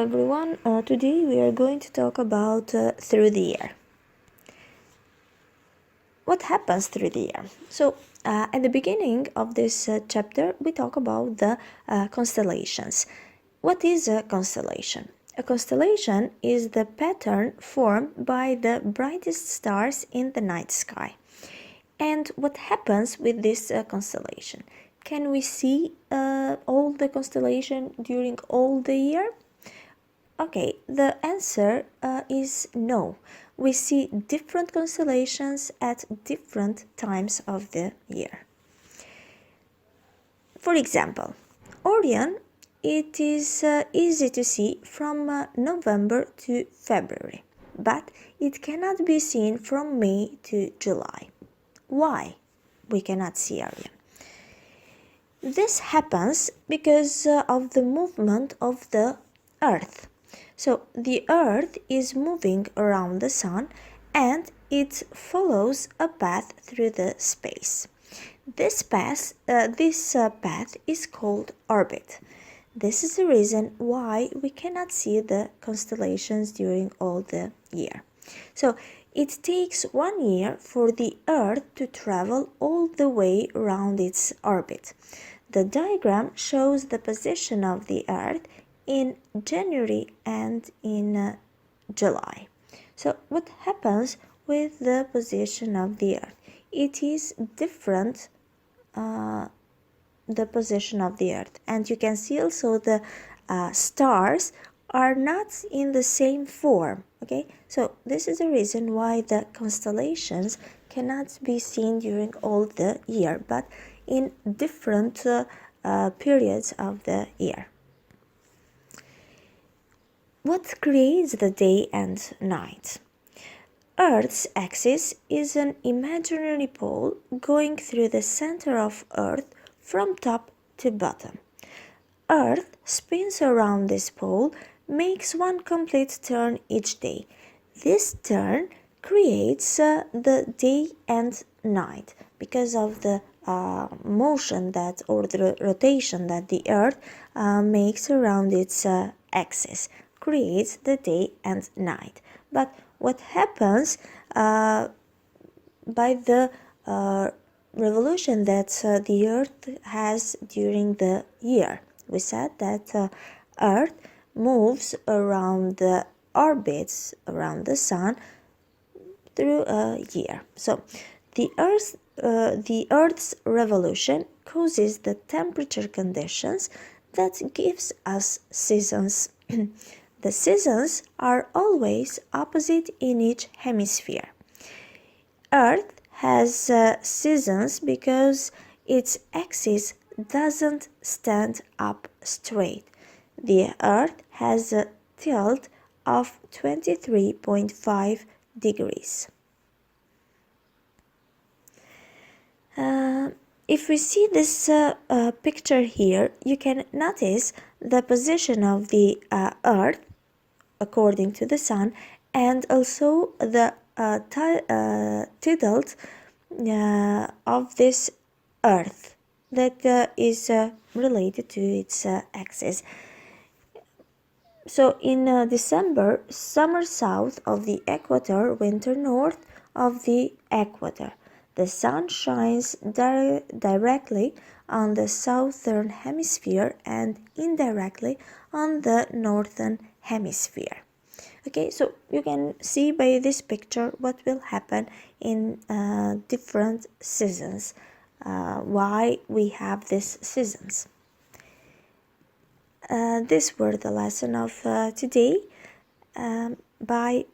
everyone, today we are going to talk about through the year. What happens through the year? So at the beginning of this chapter we talk about the constellations. What is a constellation? A constellation is the pattern formed by the brightest stars in the night sky. And what happens with this constellation? Can we see all the constellation during all the year? Okay, the answer is no. We see different constellations at different times of the year. For example, Orion, it is easy to see from November to February, but it cannot be seen from May to July. Why we cannot see Orion? This happens because of the movement of the Earth. So the Earth is moving around the Sun and it follows a path through the space. This path is called orbit. This is the reason why we cannot see the constellations during all the year. So it takes 1 year for the Earth to travel all the way around its orbit. The diagram shows the position of the Earth in January and in July. So what happens with the position of the Earth? It is different, the position of the Earth, and you can see also the stars are not in the same form. Okay, so this is the reason why the constellations cannot be seen during all the year, but in different periods of the year. What creates the day and night? Earth's axis is an imaginary pole going through the center of Earth from top to bottom. Earth spins around this pole, makes one complete turn each day. This turn creates the day and night because of the motion that, or the rotation that the Earth makes around its axis, creates the day and night. But what happens by the revolution that the Earth has during the year? We said that Earth moves around the orbits around the Sun through a year. So the Earth's revolution causes the temperature conditions that gives us seasons. The seasons are always opposite in each hemisphere. Earth has seasons because its axis doesn't stand up straight. The Earth has a tilt of 23.5 degrees. If we see this picture here, you can notice the position of the Earth according to the Sun, and also the tilt of this Earth that is related to its axis. So in December, summer south of the equator, winter north of the equator. The sun shines directly on the southern hemisphere and indirectly on the northern hemisphere. Okay, so you can see by this picture what will happen in different seasons, why we have these seasons. These were the lesson of today. Bye.